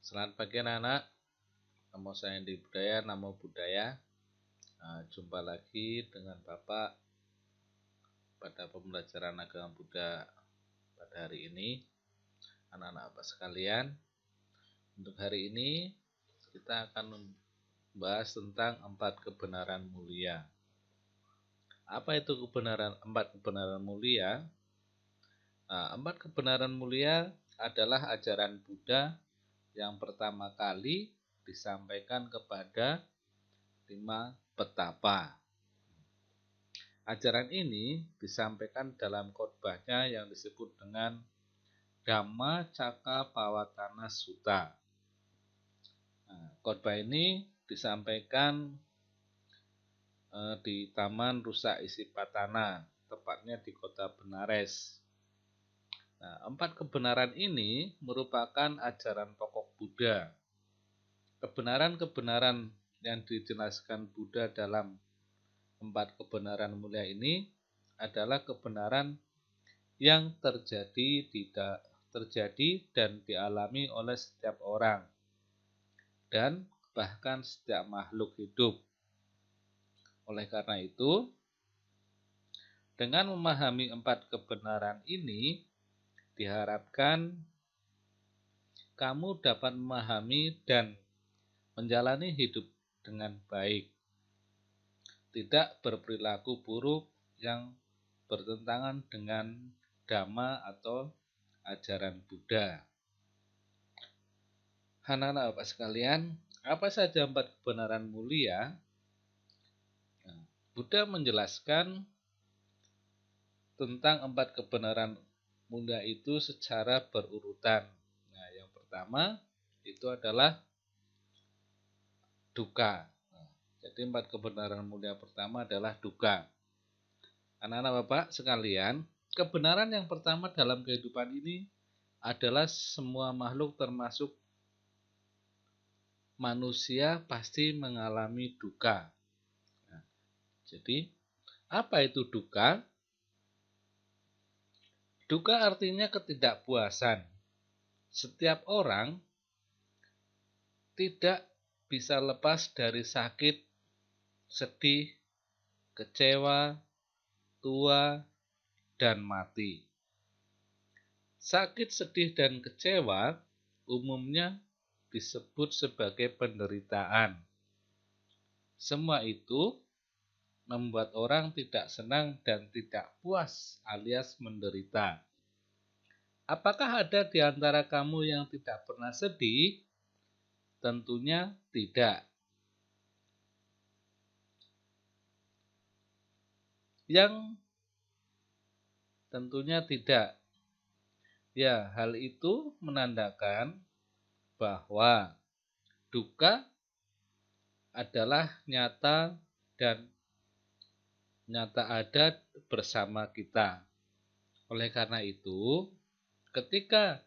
Selamat pagi anak-anak, nama saya Andi Budaya, Namo Buddhaya. Jumpa lagi dengan Bapak pada pembelajaran agama Buddha pada hari ini. Anak-anak Bapak sekalian, untuk hari ini kita akan membahas tentang 4 kebenaran mulia. Apa itu empat kebenaran mulia? 4 kebenaran mulia adalah ajaran Buddha yang pertama kali disampaikan kepada 5 petapa. Ajaran ini disampaikan dalam khotbahnya yang disebut dengan Dhammacakkappavattana Sutta. Khotbah ini disampaikan di Taman Rusa Isipatana, tepatnya di kota Benares. 4 kebenaran ini merupakan ajaran pokok Buddha. Kebenaran-kebenaran yang dijelaskan Buddha dalam 4 kebenaran mulia ini adalah kebenaran yang terjadi dan dialami oleh setiap orang dan bahkan setiap makhluk hidup. Oleh karena itu, dengan memahami 4 kebenaran ini, diharapkan kamu dapat memahami dan menjalani hidup dengan baik, tidak berperilaku buruk yang bertentangan dengan Dhamma atau ajaran Buddha. Anak-anak Bapak sekalian, apa saja 4 kebenaran mulia? Buddha menjelaskan tentang 4 kebenaran mulia itu secara berurutan. Yang pertama itu adalah dukkha. Jadi 4 kebenaran mulia pertama adalah dukkha. Anak-anak Bapak sekalian, kebenaran yang pertama dalam kehidupan ini adalah semua makhluk termasuk manusia pasti mengalami dukkha. Jadi, apa itu dukkha? Dukkha artinya ketidakpuasan. Setiap orang tidak bisa lepas dari sakit, sedih, kecewa, tua, dan mati. Sakit, sedih, dan kecewa umumnya disebut sebagai penderitaan. Semua itu membuat orang tidak senang dan tidak puas alias menderita. Apakah ada di antara kamu yang tidak pernah sedih? Tentunya tidak. Yang tentunya tidak. Ya, hal itu menandakan bahwa dukkha adalah nyata dan nyata ada bersama kita. Oleh karena itu, ketika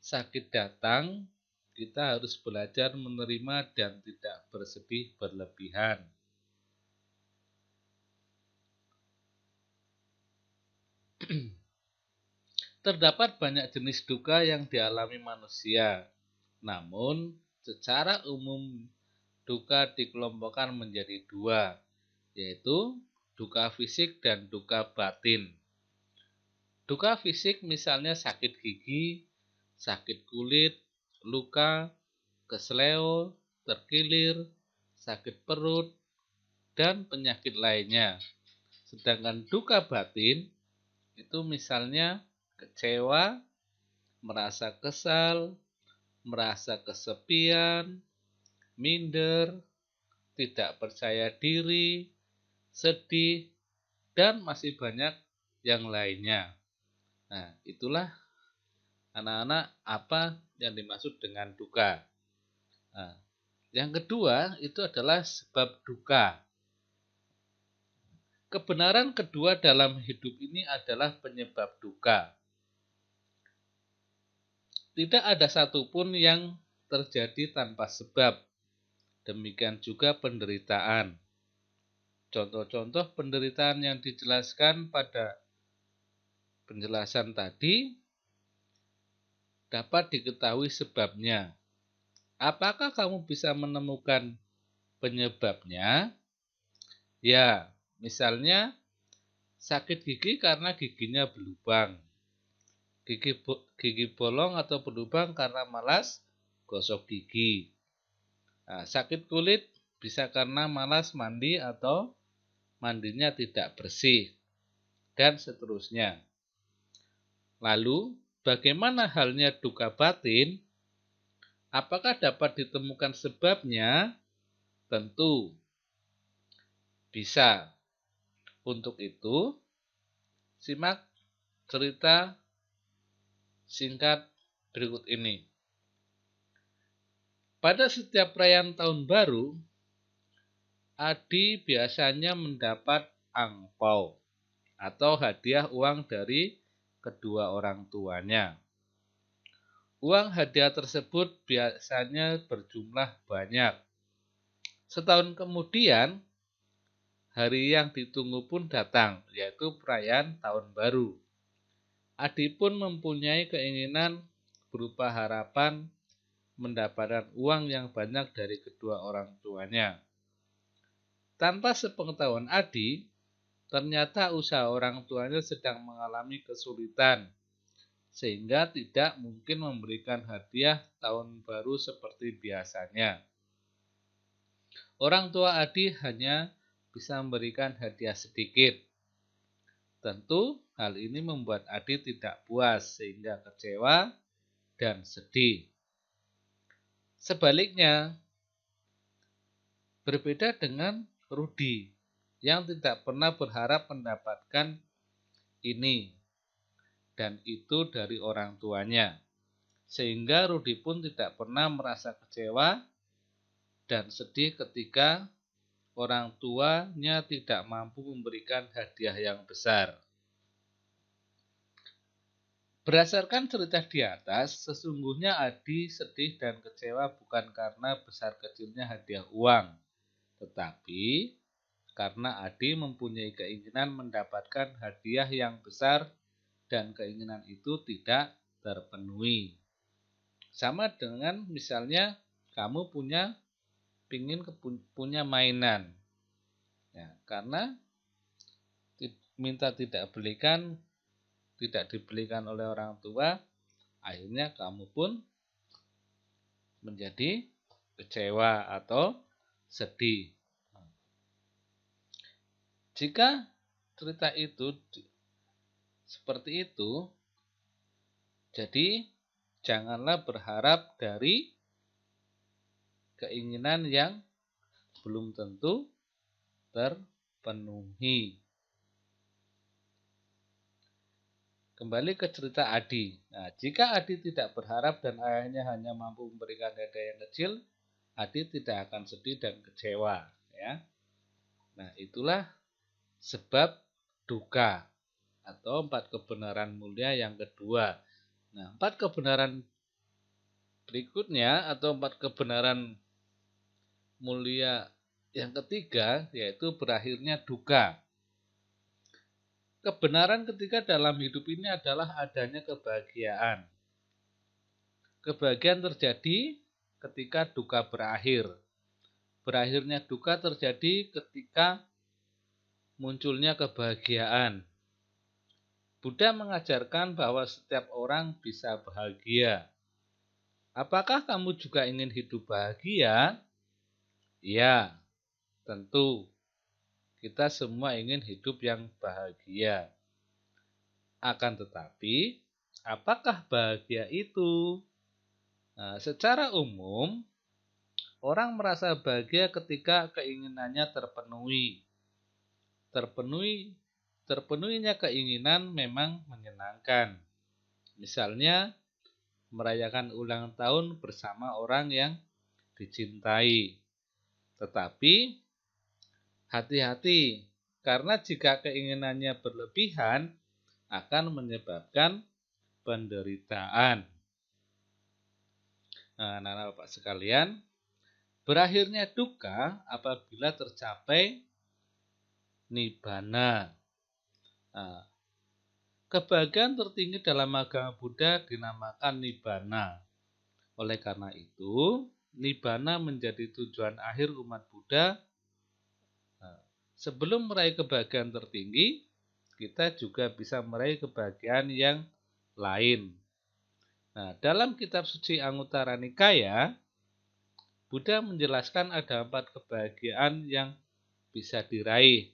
sakit datang, kita harus belajar menerima dan tidak bersedih berlebihan. Terdapat banyak jenis dukkha yang dialami manusia. Namun, secara umum dukkha dikelompokkan menjadi 2, yaitu dukkha fisik dan dukkha batin. Dukkha fisik misalnya sakit gigi, sakit kulit, luka, kesleo, terkilir, sakit perut, dan penyakit lainnya. Sedangkan dukkha batin itu misalnya kecewa, merasa kesal, merasa kesepian, minder, tidak percaya diri, sedih, dan masih banyak yang lainnya. Itulah anak-anak apa yang dimaksud dengan dukkha. Yang kedua itu adalah sebab dukkha. Kebenaran kedua dalam hidup ini adalah penyebab dukkha. Tidak ada satupun yang terjadi tanpa sebab. Demikian juga penderitaan. Contoh-contoh penderitaan yang dijelaskan pada penjelasan tadi dapat diketahui sebabnya. Apakah kamu bisa menemukan penyebabnya? Ya, misalnya sakit gigi karena giginya berlubang, gigi bolong atau berlubang karena malas gosok gigi. Nah, sakit kulit bisa karena malas mandi atau mandinya tidak bersih, dan seterusnya. Lalu, bagaimana halnya duka batin? Apakah dapat ditemukan sebabnya? Tentu bisa. Untuk itu, simak cerita singkat berikut ini. Pada setiap perayaan tahun baru, Adi biasanya mendapat angpau atau hadiah uang dari kedua orang tuanya. Uang hadiah tersebut biasanya berjumlah banyak. Setahun kemudian, hari yang ditunggu pun datang, yaitu perayaan tahun baru. Adi pun mempunyai keinginan berupa harapan mendapatkan uang yang banyak dari kedua orang tuanya. Tanpa sepengetahuan Adi, ternyata usaha orang tuanya sedang mengalami kesulitan, sehingga tidak mungkin memberikan hadiah tahun baru seperti biasanya. Orang tua Adi hanya bisa memberikan hadiah sedikit. Tentu hal ini membuat Adi tidak puas sehingga kecewa dan sedih. Sebaliknya, berbeda dengan Rudi yang tidak pernah berharap mendapatkan ini dan itu dari orang tuanya. Sehingga Rudi pun tidak pernah merasa kecewa dan sedih ketika orang tuanya tidak mampu memberikan hadiah yang besar. Berdasarkan cerita di atas, sesungguhnya Adi sedih dan kecewa bukan karena besar kecilnya hadiah uang, tetapi karena Adi mempunyai keinginan mendapatkan hadiah yang besar dan keinginan itu tidak terpenuhi. Sama dengan misalnya kamu punya mainan, ya, karena minta tidak dibelikan oleh orang tua, akhirnya kamu pun menjadi kecewa atau sedih. Jika cerita itu seperti itu, jadi janganlah berharap dari keinginan yang belum tentu terpenuhi. Kembali ke cerita Adi. Nah, jika Adi tidak berharap dan ayahnya hanya mampu memberikan hadiah yang kecil, Adi tidak akan sedih dan kecewa. Ya. Nah, itulah sebab duka atau 4 kebenaran mulia yang kedua. Nah, 4 kebenaran berikutnya atau 4 kebenaran mulia yang ketiga yaitu berakhirnya duka. Kebenaran ketiga dalam hidup ini adalah adanya kebahagiaan. Kebahagiaan terjadi ketika duka berakhir. Berakhirnya duka terjadi ketika munculnya kebahagiaan. Buddha mengajarkan bahwa setiap orang bisa bahagia. Apakah kamu juga ingin hidup bahagia? Ya, tentu. Kita semua ingin hidup yang bahagia. Akan tetapi, apakah bahagia itu? Nah, secara umum, orang merasa bahagia ketika keinginannya terpenuhi. Terpenuhinya keinginan memang menyenangkan. Misalnya, merayakan ulang tahun bersama orang yang dicintai. Tetapi, hati-hati, karena jika keinginannya berlebihan, akan menyebabkan penderitaan. Nah, anak-anak Bapak sekalian, berakhirnya duka apabila tercapai nibbana. Nah, kebahagiaan tertinggi dalam agama Buddha dinamakan nibbana. Oleh karena itu, Nibbana menjadi tujuan akhir umat Buddha. Sebelum meraih kebahagiaan tertinggi, kita juga bisa meraih kebahagiaan yang lain. Nah, dalam kitab suci Anguttara Nikaya, Buddha menjelaskan ada 4 kebahagiaan yang bisa diraih,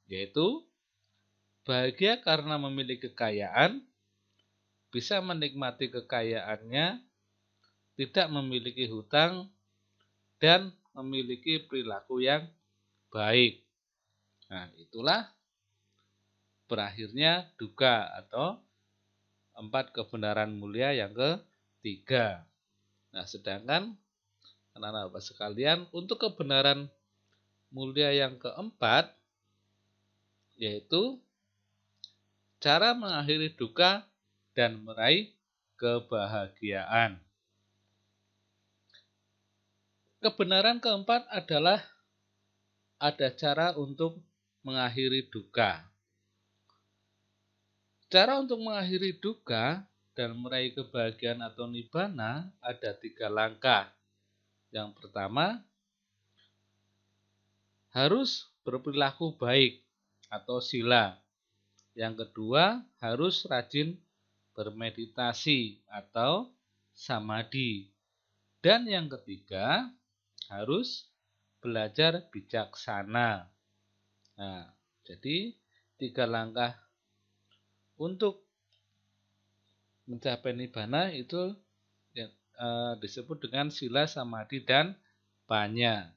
yaitu bahagia karena memiliki kekayaan, bisa menikmati kekayaannya, tidak memiliki hutang, dan memiliki perilaku yang baik. Nah, itulah berakhirnya dukkha atau 4 kebenaran mulia yang ketiga. Nah, sedangkan anak-anak Bapak sekalian, untuk kebenaran mulia yang keempat, yaitu cara mengakhiri dukkha dan meraih kebahagiaan. Kebenaran keempat adalah ada cara untuk mengakhiri dukkha. Cara untuk mengakhiri dukkha dan meraih kebahagiaan atau nibbana ada 3 langkah. Yang pertama, harus berperilaku baik atau sila. Yang kedua, harus rajin bermeditasi atau samadhi. Dan yang ketiga, harus belajar bijaksana. Nah, jadi 3 langkah untuk mencapai nibbana itu disebut dengan sila, samadhi, dan panya.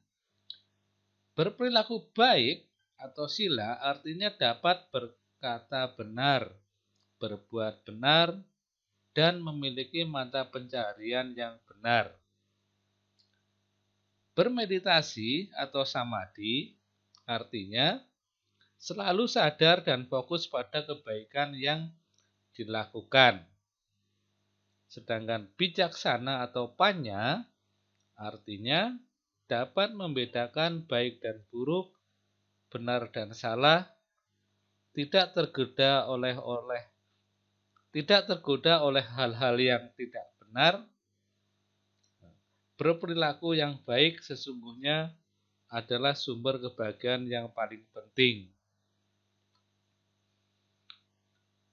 Berperilaku baik atau sila artinya dapat berkata benar, berbuat benar, dan memiliki mata pencaharian yang benar. Bermeditasi atau samadhi artinya selalu sadar dan fokus pada kebaikan yang dilakukan. Sedangkan bijaksana atau panya artinya dapat membedakan baik dan buruk, benar dan salah, tidak tergoda oleh hal-hal yang tidak benar. Berperilaku yang baik sesungguhnya adalah sumber kebahagiaan yang paling penting.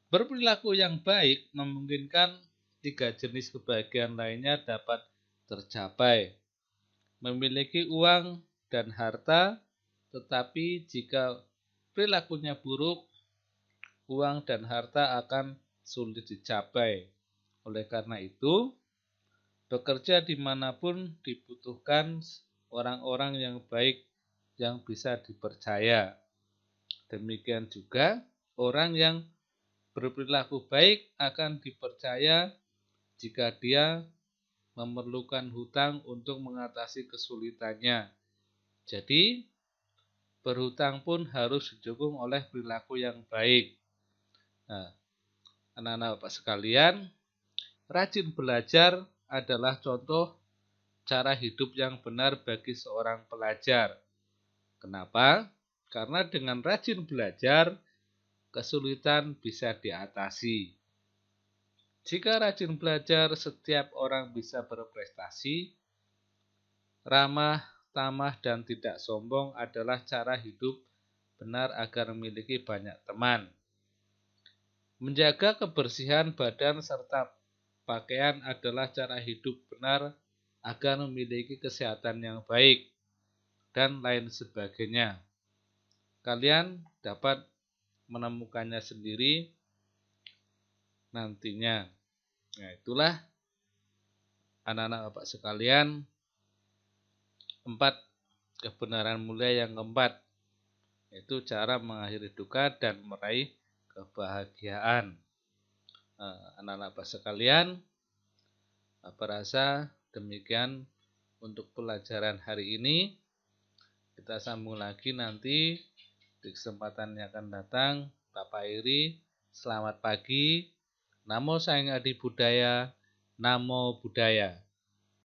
Berperilaku yang baik memungkinkan 3 jenis kebahagiaan lainnya dapat tercapai. Memiliki uang dan harta, tetapi jika perilakunya buruk, uang dan harta akan sulit dicapai. Oleh karena itu, bekerja dimanapun dibutuhkan orang-orang yang baik yang bisa dipercaya. Demikian juga orang yang berperilaku baik akan dipercaya jika dia memerlukan hutang untuk mengatasi kesulitannya. Jadi, berhutang pun harus didukung oleh perilaku yang baik. Nah, anak-anak Bapak sekalian, rajin belajar adalah contoh cara hidup yang benar bagi seorang pelajar. Kenapa? Karena dengan rajin belajar, kesulitan bisa diatasi. Jika rajin belajar, setiap orang bisa berprestasi. Ramah, tamah, dan tidak sombong adalah cara hidup benar agar memiliki banyak teman. Menjaga kebersihan badan serta pakaian adalah cara hidup benar agar memiliki kesehatan yang baik, dan lain sebagainya. Kalian dapat menemukannya sendiri nantinya. Nah, itulah anak-anak Bapak sekalian, 4 kebenaran mulia yang keempat, yaitu cara mengakhiri dukkha dan meraih kebahagiaan. Anak-anak Bapak sekalian, Bapak rasa demikian untuk pelajaran hari ini. Kita sambung lagi nanti di kesempatan yang akan datang. Bapak Iri, selamat pagi. Namo Sayang Adi Budaya, Namo Buddhaya.